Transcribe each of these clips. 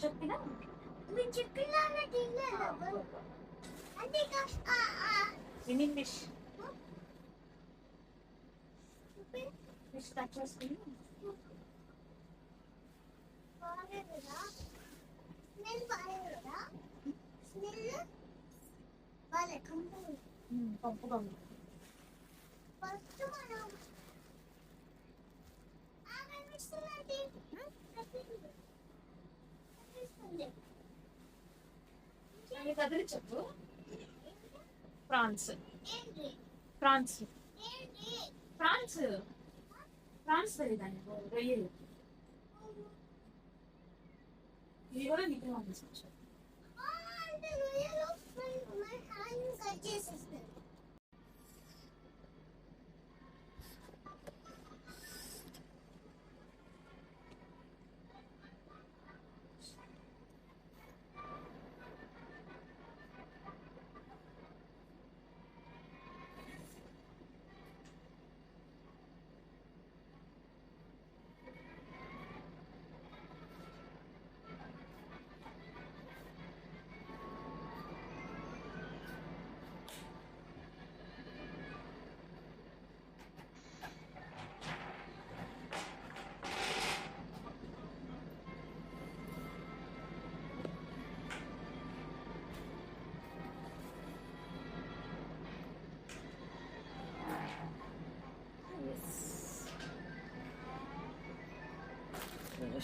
చెప్పినా in English start చేసుకుని పంపుగా ఉంది. కదిలి చెప్పు. ఫ్రాన్స్ ఫ్రాన్స్ ఫ్రాన్స్ ఫ్రాన్స్ తెలియదాన్ని రొయ్యలు ఇది కూడా నీకు పంపించవచ్చు.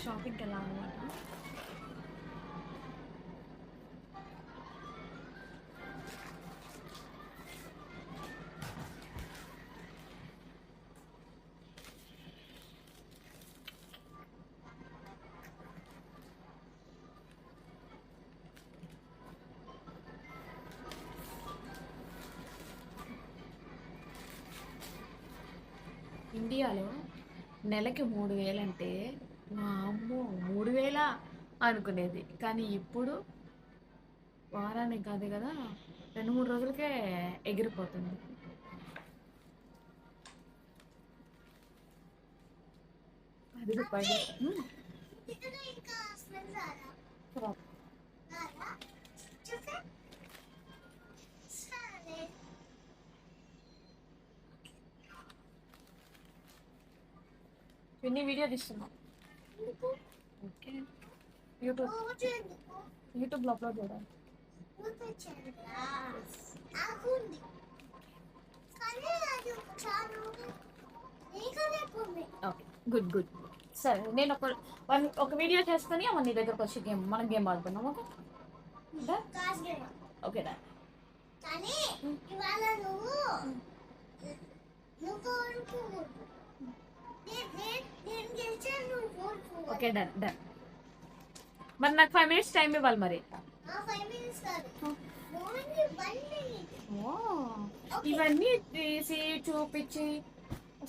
షాపింగ్కి వెళ్ళాం అనమాట. ఇండియాలో నెలకి 3000 అంటే మా అమ్మో 3000 అనుకునేది. కానీ ఇప్పుడు వారానికి కాదు కదా 2-3 రోజులకే ఎగిరిపోతుంది. ₹10 విన్ని వీడియో తీస్తున్నాం. ఓకే యూట్యూబ్లో అప్లోడ్ చేయాలి. Okay good good. సరే నేను ఒక వీడియో చేసుకొని అమ్మ నీ దగ్గరకు వచ్చి మనం గేమ్ ఆడుతున్నాం. ఓకే ఓకే డా. Okay done done. మరి నాకు 5 minutes టైం ఇవ్వాలి మరి. ఇవన్నీ తీసి చూపించి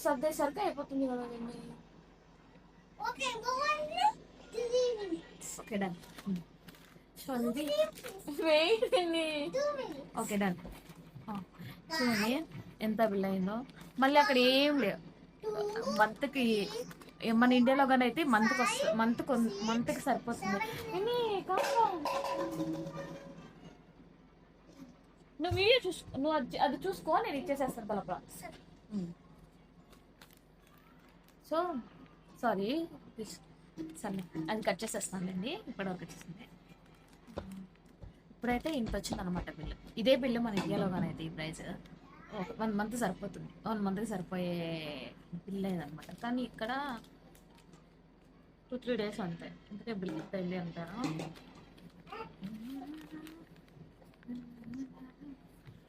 సర్దేసరికి అయిపోతుంది కదా. Okay done. Okay done. చూడండి ఎంత బిల్ అయిందో. మళ్ళీ అక్కడ ఏం లేవు. మంత్కి మన ఇండియాలో కానీ అయితే మంత్కి సరిపోతుంది. నువ్వు వీడియో నువ్వు అది చూసుకో, నేను ఇచ్చేసేస్తాను తలప. సో సారీ సరే అది కట్ చేసేస్తానులేండి. ఇప్పటివరకు వచ్చేసింది. ఇప్పుడైతే ఇంత వచ్చింది అనమాట బిల్లు. ఇదే బిల్లు మన ఇండియాలో కానీ అయితే ఈ ప్రైస్ 1 month సరిపోతుంది. 1 monthకి సరిపోయే బిల్ లేదనమాట. కానీ ఇక్కడ 2-3 days అంతే. అందుకే బిల్ పెళ్ళి అంటారు.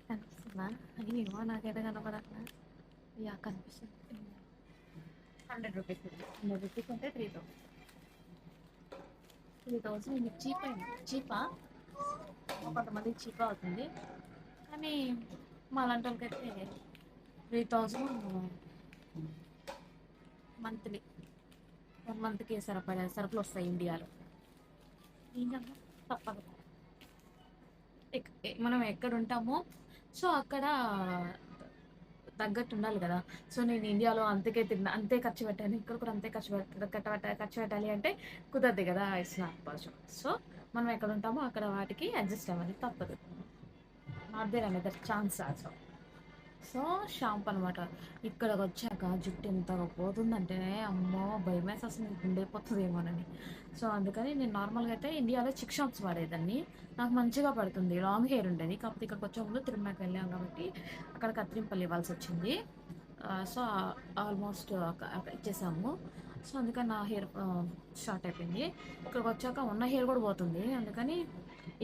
కనిపిస్తుందా? అయ్యో నాకైతే కనపడట్లా. యా కనిపిస్తుంది. 100 rupees. 100 rupees అంటే 3000 మీకు చీప్ అయింది. చీపా కొంతమందికి చీప్ అవుతుంది. కానీ మా లాంటి వాళ్ళకైతే 3000 మంత్లీ 1 monthకి సరిపడే సరుకులు వస్తాయి ఇండియాలో. ఏంటన్నా తప్పదు. మనం ఎక్కడ ఉంటామో సో అక్కడ తగ్గట్టు ఉండాలి కదా! సో, నేను ఇండియాలో అంతే ఖర్చు పెట్టాను. ఇక్కడ కూడా అంతే ఖర్చు పెట్టాలి అంటే కుదరదు కదా! It's not possible. సో, మనం ఎక్కడ ఉంటామో అక్కడ వాటికి అడ్జస్ట్ అవ్వాలి తప్పదు. Not there another chance also. So, shampoo అనమాట. ఇక్కడికొచ్చాక జుట్టు ఎంతగా పోతుందంటే, అమ్మో! భయమేసేస్తుంది గుండైపోతదేమోనని. సో, అందుకని నేను నార్మల్‌గా అయితే ఇండియాలో చిక్ షాంప్స్ వాడేదాన్ని. నాకు మంచిగా పడుతుంది. లాంగ్ హెయిర్ ఉండేది. కాకపోతే ఇక్కడికొచ్చే ముందు తిరుమలకి వెళ్ళాం కాబట్టి, అక్కడ కత్తిరింపులు ఇవ్వాల్సొచ్చింది. సో, ఆల్మోస్ట్ ఇచ్చేసాము. సో, అందుకని నా హెయిర్ షార్ట్ అయిపోయింది. ఇక్కడికొచ్చాక ఉన్న హెయిర్ కూడా పోతుంది. అందుకని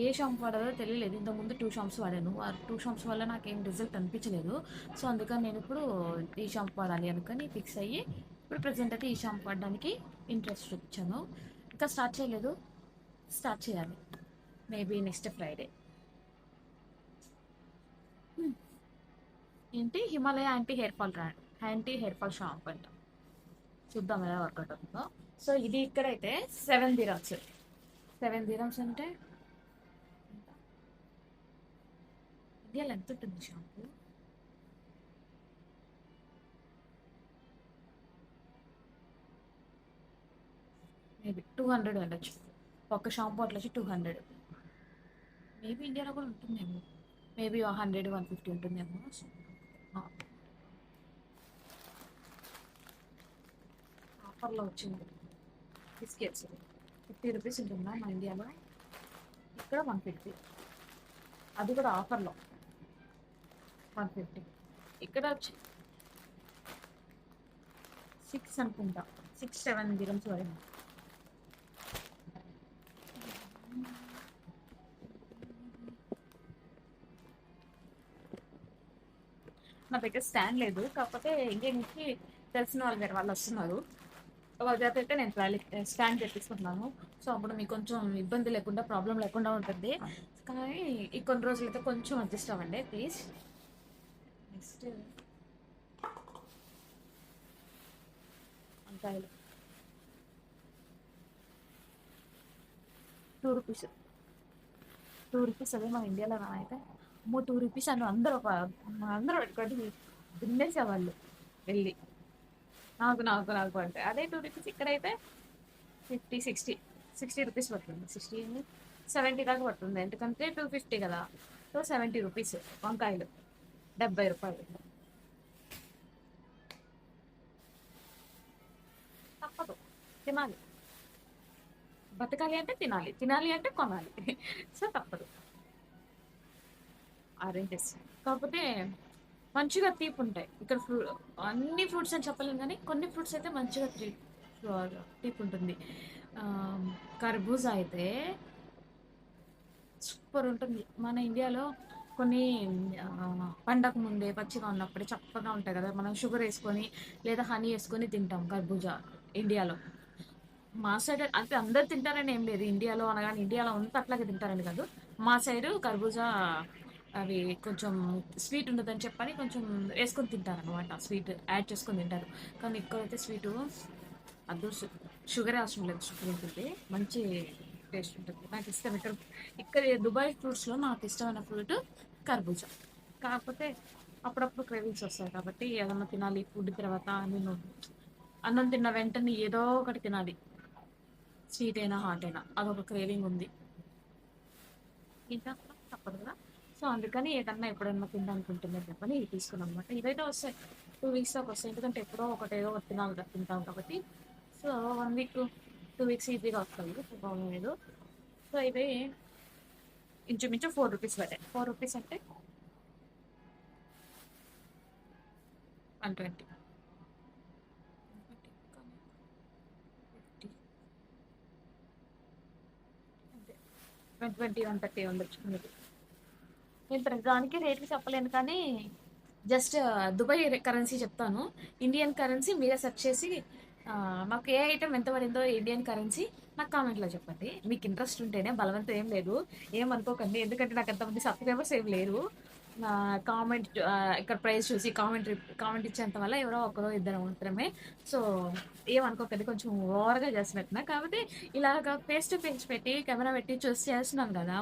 ఏ షాంపూ వాడాలో తెలియలేదు. ఇంతకుముందు 2 షాంప్స్ వాడాను. ఆ 2 షాంప్స్ వల్ల నాకేం రిజల్ట్ అనిపించలేదు. సో, అందుకని నేనిప్పుడు ఈ షాంపూ వాడాలి అనుకోని ఫిక్స్ అయ్యి, ఇప్పుడు ప్రెజెంట్ అయితే ఈ షాంపూ వాడడానికి ఇంట్రెస్ట్ చూపించాను. ఇంకా స్టార్ట్ చేయలేదు. స్టార్ట్ చేయాలి. Maybe next Friday. ఏంటి Himalaya anti hair fall shampoo అంట. చూద్దాం ఎలా వర్కౌట్ అవుతుందో. సో, ఇది ఇక్కడైతే 7 దిరమ్స్. 7 దిరమ్స్ అంటే ఇండియాలో ఎంత ఉంటుంది షాంపూ? మేబీ 200 ఉండొచ్చు. ఒక షాంపూ అట్లా వచ్చి 200. మేబీ ఇండియాలో కూడా ఉంటుందేమో. మేబీ 100, 150 ఉంటుందేమో. ఆఫర్లో వచ్చింది బిస్కెట్స్ 50 రూపీస్ ఉంటుందా మా ఇండియాలో? ఇక్కడ 150. అది కూడా ఆఫర్లో 150. ఇక్కడ వచ్చి 6 అనుకుంటా. 6, 7 దిరమ్స్ పడింది. నా దగ్గర స్టాండ్ లేదు. కాకపోతే ఇండియా నుంచి తెలిసిన వాళ్ళు వేరే వాళ్ళు వస్తున్నారు. వాళ్ళ చేత అయితే నేను స్టాండ్ తెప్పించుకుంటున్నాను. సో, అప్పుడు మీకు కొంచెం ఇబ్బంది లేకుండా, ప్రాబ్లం లేకుండా ఉంటుంది. కానీ ఈ కొన్ని రోజులైతే కొంచెం అడ్జస్ట్ అవ్వండి ప్లీజ్. నెక్స్ట్ వంకాయలు 2 రూపీస్. 2 రూపీస్ అదే మన ఇండియాలో అయితే అమ్మో 2 రూపీస్ అని అందరూ పెట్టుకోండి తినేసేవాళ్ళు వెళ్ళి. నాకు అంటే అదే 2 రూపీస్ ఇక్కడైతే 50, 60 రూపీస్ పడుతుంది. 60, 70 దాకా పడుతుంది. ఎందుకంటే 250 కదా. సో 70 రూపీస్ వంకాయలు 70 రూపాయలు. తప్పదు, తినాలి. బతకాలి అంటే తినాలి, తినాలి అంటే కొనాలి. సో తప్పదు. ఆరెంజెస్ కాకపోతే మంచిగా తీపి ఉంటాయి ఇక్కడ. అన్ని ఫ్రూట్స్ అని చెప్పలేము కానీ కొన్ని ఫ్రూట్స్ అయితే మంచిగా తీపి ఉంటుంది. కర్బూజా అయితే సూపర్ ఉంటుంది. మన ఇండియాలో కొన్ని పండగ ముందే పచ్చిగా ఉన్నప్పుడే చప్పగా ఉంటాయి కదా, మనం షుగర్ వేసుకొని లేదా హనీ వేసుకొని తింటాం కర్బూజా ఇండియాలో. మా సైడ్ అంటే అందరు తింటారని ఏం లేదు ఇండియాలో అనగానే, ఇండియాలో అంతా అట్లాగే తింటారని కాదు. మా సైడు కర్బూజా అవి కొంచెం స్వీట్ ఉండదని చెప్పని కొంచెం వేసుకొని తింటారు అనమాట. స్వీట్ యాడ్ చేసుకొని తింటారు. కానీ ఇక్కడైతే స్వీటు అద్దు షుగర్ అవసరం లేదు. షుగర్ ఉంటుంది, మంచి టేస్ట్ ఉంటుంది. నాకు ఇష్టం. ఇక్కడ దుబాయ్ ఫ్రూట్స్లో నాకు ఇష్టమైన ఫ్రూట్ కర్బూజా. కాకపోతే అప్పుడప్పుడు క్రేవింగ్స్ వస్తాయి కాబట్టి ఏదన్నా తినాలి. ఫుడ్ తర్వాత నేను అన్నం తిన్న వెంటనే ఏదో ఒకటి తినాలి, స్వీట్ అయినా హాట్ అయినా. అదొక క్రేవింగ్ ఉంది ఇంకా, తప్పదు కదా. సో అందుకని ఏదన్నా ఎప్పుడన్నా తిందామనుకుంటుందని చెప్పని ఇది తీసుకున్నాం అనమాట. ఇదైతే వస్తాయి 2 వీక్స్ దాకా వస్తాయి. ఎందుకంటే ఎప్పుడో ఏదో ఒకటి తింటాం కాబట్టి. సో 1 వీక్ 2 వీక్స్ ఈజీగా వస్తుంది, ప్రాబ్లం లేదు. సో ఇవి ఇంచుమించు 4 రూపీస్ పడ్డాయి. 4 రూపీస్ అంటే 120. అంతే, 120, 130 ఉండొచ్చు. నేను ప్రతిదానికి రేట్లు చెప్పలేను కానీ జస్ట్ దుబాయ్ కరెన్సీ చెప్తాను. ఇండియన్ కరెన్సీ మీరే సెర్చ్ చేసి మాకు ఏ ఐటమ్ ఎంత పడిందో ఇండియన్ కరెన్సీ నాకు కామెంట్లో చెప్పండి. మీకు ఇంట్రెస్ట్ ఉంటేనే, బలవంతం ఏం లేదు, ఏమనుకోకండి. ఎందుకంటే నాకు అంతమంది సబ్స్క్రైబర్స్ ఏం లేరు. కామెంట్ ఇక్కడ ప్రైస్ చూసి కామెంట్ ఇచ్చేంత వల్ల ఎవరో ఒకరో ఇద్దరు మాత్రమే. సో ఏమనుకోకండి, కొంచెం ఓవర్గా చేస్తున్నట్టున్నా. కాబట్టి ఇలాగ ఫేస్ టు ఫేస్ పెట్టి కెమెరా పెట్టి చూసి చేస్తున్నాను కదా,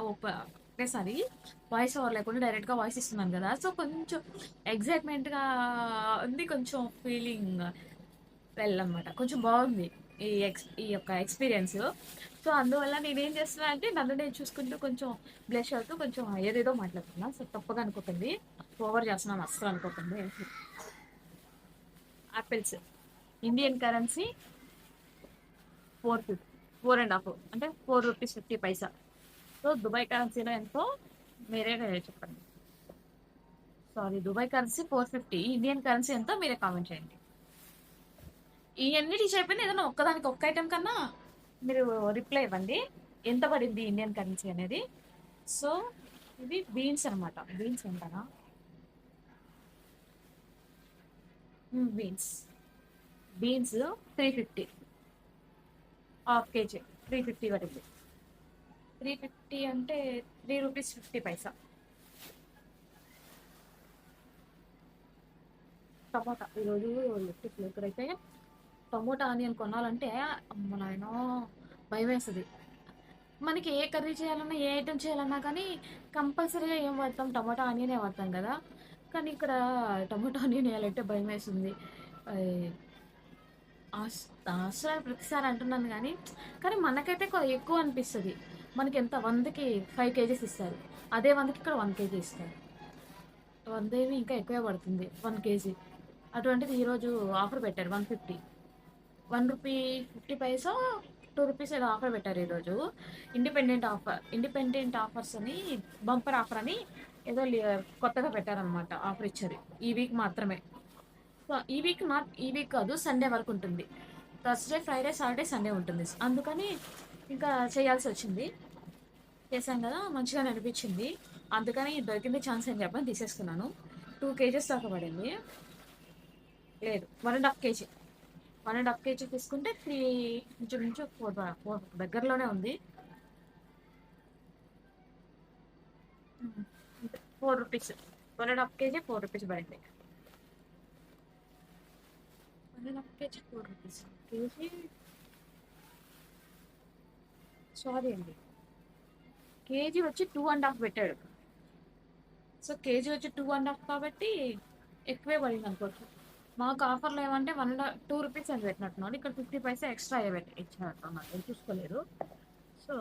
ఒకటేసారి వాయిస్ ఓవర్ లేకుండా డైరెక్ట్గా వాయిస్ ఇస్తున్నాను కదా, సో కొంచెం ఎగ్జైట్మెంట్గా ఉంది, కొంచెం ఫీలింగ్ వెళ్ళనమాట, కొంచెం బాగుంది ఈ యొక్క ఎక్స్పీరియన్స్. సో అందువల్ల నేనేం చేస్తున్నా అంటే నన్ను నేను చూసుకుంటూ కొంచెం బ్లష్ అవుతూ కొంచెం ఏదేదో మాట్లాడుతున్నా. సో తప్పగా అనుకోకండి, ఓవర్ చేస్తున్నాను అస్సలు అనుకోకండి. యాపిల్స్ ఇండియన్ కరెన్సీ 450, 4.5 అంటే ₹4.50. సో దుబాయ్ కరెన్సీలో ఎంతో మీరే చెప్పండి. Sorry, Dubai currency 450, Indian currency ఎంతో మీరే కామెంట్ చేయండి. ఇవన్నీ టీచ్ అయిపోయింది, ఏదైనా ఒక్కదానికి ఒక్క ఐటెం కన్నా మీరు రిప్లై ఇవ్వండి ఎంత పడింది ఇండియన్ కరెన్సీ అనేది. సో ఇది బీన్స్ అనమాట, బీన్స్ ఏంటనా, బీన్స్ బీన్స్ 350, హాఫ్ కేజీ 350 పడింది. 350 అంటే ₹3.50. టమోటా ఈరోజు ఎలక్ట్రిక్ ఇక్కడైతే టమోటా ఆనియన్ కొనాలంటే అమ్మ నాయనో భయం వేస్తుంది. మనకి ఏ కర్రీ చేయాలన్నా ఏ ఐటెం చేయాలన్నా కానీ కంపల్సరీగా ఏం వాడతాం, టమాటా ఆనియనే వాడతాం కదా. కానీ ఇక్కడ టమాటా ఆనియన్ వేయాలంటే భయం వేస్తుంది. అసలు ప్రతిసారి అంటున్నాను కానీ కానీ మనకైతే ఎక్కువ అనిపిస్తుంది. మనకి ఎంత 100కి 5 కేజీస్ ఇస్తారు, అదే 100కి ఇక్కడ 1 కేజీ ఇస్తారు. 100 ఏమి ఇంకా ఎక్కువే పడుతుంది 1 కేజీ. అటువంటిది ఈరోజు ఆఫర్ పెట్టారు 150, ₹1.50, ₹2 ఏదో ఆఫర్ పెట్టారు ఈరోజు. ఇండిపెండెంట్ ఆఫర్స్ అని, బంపర్ ఆఫర్ అని ఏదో కొత్తగా పెట్టారనమాట, ఆఫర్ ఇచ్చారు ఈ వీక్ మాత్రమే. సో ఈ వీక్ కాదు, సండే వరకు ఉంటుంది. థర్స్డే, ఫ్రైడే, సాటర్డే, సండే ఉంటుంది. అందుకని ఇంకా చేయాల్సి వచ్చింది. చేశాం కదా, మంచిగానే అనిపించింది. అందుకని దొరికింది ఛాన్స్ అని చెప్పని తీసేసుకున్నాను. 2 కేజెస్ దాకా పడింది. లేదు, 1.5 కేజీ, 1.5 కేజీ తీసుకుంటే 3 ఇంచుమించు 4 దగ్గరలోనే ఉంది. ₹4, 1.5 కేజీ ₹4 పడింది. 1.5 కేజీ ₹4, కేజీ సారీ అండి, కేజీ వచ్చి 2.5 పెట్టాడు. సో కేజీ వచ్చి 2.5 కాబట్టి ఎక్కువే పడింది అనుకోవచ్చు. మాకు ఆఫర్లు ఏమంటే ₹2 అని పెట్టినట్టున్నాడు, ఇక్కడ 50 పైసా ఎక్స్ట్రా ఇచ్చినట్టు నాకు చూసుకోలేదు. సో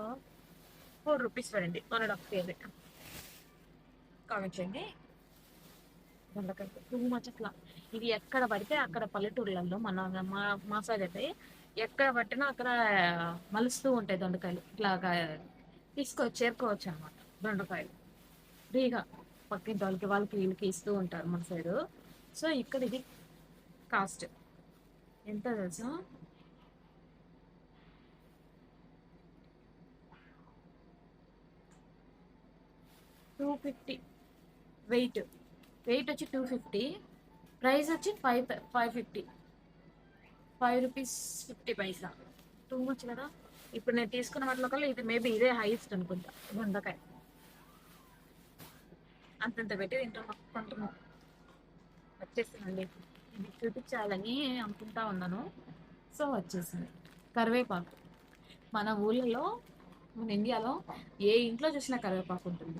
₹4 పడింది 1.5 కేజీ. కామెంట్ చేయండి. దొండకాయ టూ మచ్ అట్లా, ఇది ఎక్కడ పడితే అక్కడ పల్లెటూర్లలో మా సైడ్ అయితే ఎక్కడ పట్టినా అక్కడ మలుస్తూ ఉంటాయి దొండకాయలు. ఇట్లాగా చేరుకోవచ్చు అనమాట దొండకాయలు ఫ్రీగా, పక్కింటి వాళ్ళకి వీళ్ళకి ఇస్తూ ఉంటారు మన సైడు. సో ఇక్కడ ఇది కాస్ట్ ఎంత తెలుసా, $250. వెయిట్ వచ్చి 250, ప్రైస్ వచ్చి 550, ₹5.50. టూ మచ్ కదా. ఇప్పుడు నేను తీసుకున్న వాటిలో కల్లా ఇది మేబీ ఇదే హైయెస్ట్ అనుకుంటా. దొండకాయ అంతంత పెట్టి కొంటున్నాం. వచ్చేసిందండి, ఇది చూపించాలని అనుకుంటా ఉన్నాను. సో వచ్చేసింది. కరివేపాకు మన ఊళ్ళలో, మన ఇండియాలో ఏ ఇంట్లో చూసినా కరివేపాకు ఉంటుంది.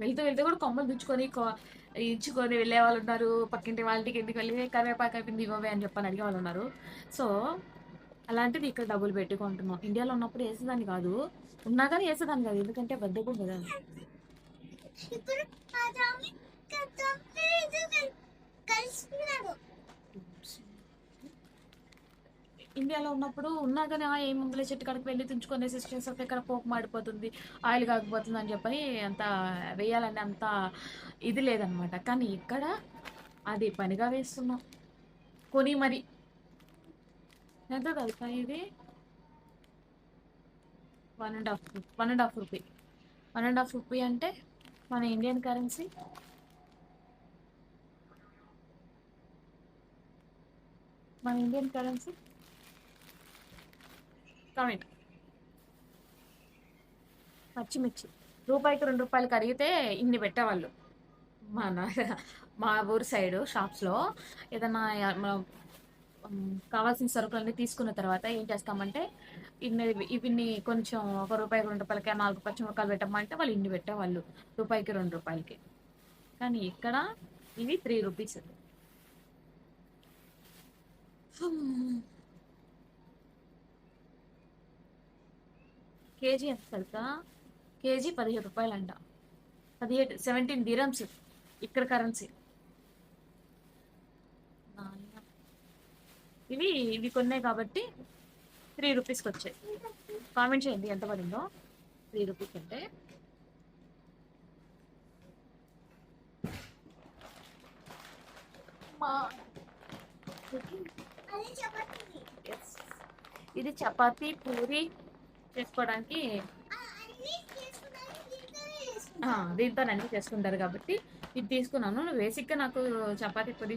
వెళ్తూ కూడా కొమ్మలు దుచ్చుకొని ఇచ్చుకొని వెళ్ళే వాళ్ళు ఉన్నారు. పక్కింటి వాళ్ళకి ఇంటికి వెళ్ళి కరివేపాకు అయిపోయింది ఇవ్వవే అని చెప్పని అడిగే వాళ్ళు ఉన్నారు. సో అలాంటిది ఇక్కడ డబ్బులు పెట్టుకుంటున్నాం. ఇండియాలో ఉన్నప్పుడు వేసేదాన్ని కాదు, ఉన్నా కానీ వేసేదాన్ని కాదు, ఎందుకంటే బద్దకం కదా. ఇండియాలో ఉన్నప్పుడు ఉన్నా కానీ ఏ ముందులే చెట్టు కాడికి వెళ్ళి తుంచుకొని సిస్టర్స్ ఇక్కడ పోపు మాడిపోతుంది, ఆయిల్ కాకపోతుంది అని చెప్పని అంత వేయాలని అంత ఇది లేదనమాట. కానీ ఇక్కడ అది పనిగా వేస్తున్నాం కొని మరి. ఎంత తెలుసా ఇది, ₹1.5 అంటే మన ఇండియన్ కరెన్సీ కామెంట్. పచ్చిమిర్చి రూపాయికి ₹2 కడిగితే ఇన్ని పెట్టేవాళ్ళు మన మా ఊరు సైడు షాప్స్లో. ఏదన్నా కావాల్సిన సరుకులన్నీ తీసుకున్న తర్వాత ఏం చేస్తామంటే ఇన్ని ఇవిన్ని కొంచెం ₹1, ₹2 4 పచ్చిమిరపకాయలు పెట్టమంటే వాళ్ళు ఇన్ని పెట్టేవాళ్ళు. రూపాయికి, ₹2కి. కానీ ఇక్కడ ఇవి ₹3. కేజీ ఎంత తెలుసా? కేజీ ₹17 అంట. 17 dirhams ఇక్కడ కరెన్సీ. ఇవి ఇవి కొన్నాయి కాబట్టి ₹3కి వచ్చాయి. కామెంట్ చేయండి ఎంత పడిందో. ₹3 అంటే Yes. ఇది చపాతీ పూరి చేసుకోవడానికి దీంతో అన్ని చేసుకుంటారు కాబట్టి ఇది తీసుకున్నాను. బేసిక్గా నాకు చపాతీ పూరి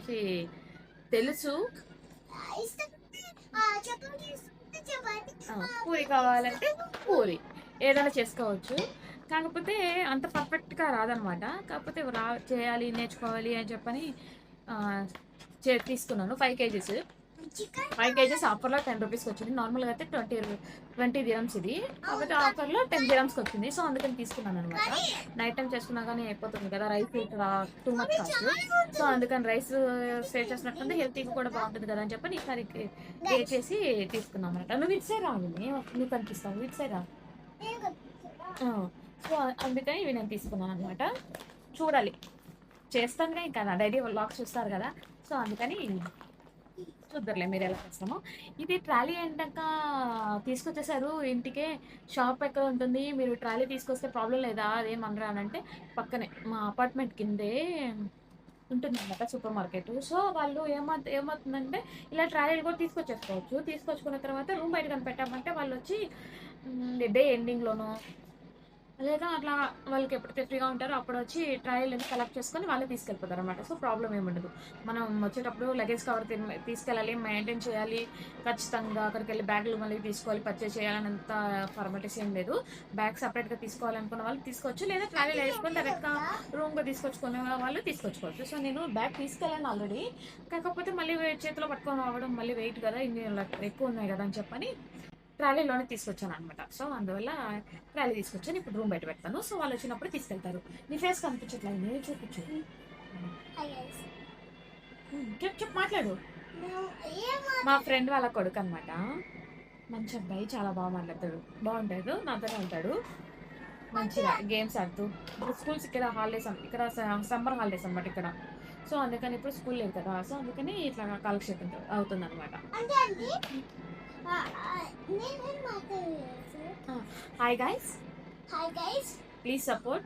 తెలుసు. పూరి కావాలంటే పూరి ఏదైనా చేసుకోవచ్చు. కాకపోతే అంత పర్ఫెక్ట్గా రాదనమాట. కాకపోతే చేయాలి నేర్చుకోవాలి అని చెప్పని తీసుకున్నాను. 5 kgs 5 kgs ఆఫర్లో ₹10కి వచ్చింది. నార్మల్గా అయితే 20 dirhams ఇది. కాబట్టి ఆఫర్లో 10 dirhamsకి వచ్చింది. సో అందుకని తీసుకున్నాను అనమాట. నైట్ టైం చేసుకున్నా కానీ అయిపోతుంది కదా, rice too much cost. So అందుకని రైస్ సేవ్ చేసినట్టుంది, హెల్తీగా కూడా బాగుంటుంది కదా అని చెప్పి ఈసారి పే చేసి తీసుకున్నాం అనమాట. నువ్వు ఇటు సైడ్ రావు, నువ్వు కనిపిస్తావు, ఇటు సైడ్ రా. సో అందుకని ఇవి నేను తీసుకున్నాను అనమాట. చూడాలి, చేస్తానుగా ఇంకా డైలీ వ్లాగ్స్ చూస్తారు కదా. సో అందుకని చూద్దరులే మీరు ఎలా చేస్తామో. ఇది ట్రాలీ ఏంటంక తీసుకొచ్చేసారు ఇంటికే. షాప్ ఎక్కడ ఉంటుంది, మీరు ట్రాలీ తీసుకొస్తే ప్రాబ్లం లేదా అదేమనరా అని అంటే, పక్కనే మా అపార్ట్మెంట్ కిందే ఉంటుందన్నమాట సూపర్ మార్కెట్. సో వాళ్ళు ఏమవుతుందంటే ఇలా ట్రాలీలు కూడా తీసుకొచ్చేసుకోవచ్చు. తీసుకొచ్చుకున్న తర్వాత రూమ్ బయట కనిపెట్టామంటే వాళ్ళు వచ్చి డే ఎండింగ్లోనో లేదా అట్లా వాళ్ళకి ఎప్పుడైతే ఫ్రీగా ఉంటారో అప్పుడు వచ్చి ట్రయల్ అని కలెక్ట్ చేసుకొని వాళ్ళే తీసుకెళ్ళిపోతారు అనమాట. సో ప్రాబ్లం ఏముండదు. మనం వచ్చేటప్పుడు లగేజ్ కవర్ తీసుకెళ్ళాలి, మెయింటైన్ చేయాలి ఖచ్చితంగా. అక్కడికి వెళ్ళి బ్యాగులు మళ్ళీ తీసుకోవాలి, పర్చేస్ చేయాలన్నంత ఫార్మాలిటీస్ ఏం లేదు. బ్యాగ్ సపరేట్గా తీసుకోవాలనుకున్న వాళ్ళు తీసుకోవచ్చు, లేదా ట్రావెల్ వేసుకొని డైరెక్ట్గా రూమ్గా తీసుకొచ్చుకునే వాళ్ళు తీసుకొచ్చుకోవచ్చు. సో నేను బ్యాగ్ తీసుకెళ్ళాను ఆల్రెడీ. కాకపోతే మళ్ళీ చేతిలో పట్టుకొని రావడం మళ్ళీ వెయిట్ కదా, ఇన్ని ఎక్కువ ఉన్నాయి కదా అని చెప్పని ట్రాలీలోనే తీసుకొచ్చాను అనమాట. సో అందువల్ల ట్రాలీ తీసుకొచ్చాను. ఇప్పుడు రూమ్ బయట పెడతాను. సో వాళ్ళు వచ్చినప్పుడు తీసుకెళ్తారు. నీ ఫేస్ కనిపించట్లేదు, నేను చూపించు. చెప్పు మాట్లాడు. మా ఫ్రెండ్ వాళ్ళ కొడుకు అనమాట. మంచి అబ్బాయి, చాలా బాగా మాట్లాడతాడు, బాగుంటాడు, నాతోనే ఉంటాడు. మంచిగా గేమ్స్ ఆడుతూ. ఇప్పుడు స్కూల్స్ ఇక్కడ హాలిడేస్, ఇక్కడ సమ్మర్ హాలిడేస్ అనమాట ఇక్కడ. సో అందుకని ఇప్పుడు స్కూల్ లేదు కదా, సో అందుకని ఇట్లా కాలక్షేపం అవుతుంది అనమాట. Hi guys. Hi guys. Please support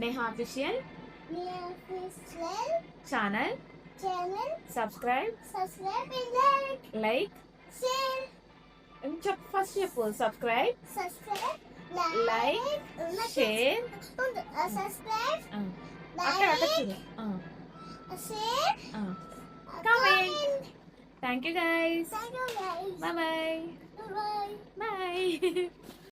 Neha Official channel. Subscribe and like share. First subscribe like share Subscribe share comment. Thank you guys. Thank you guys. Bye bye. Bye. Bye.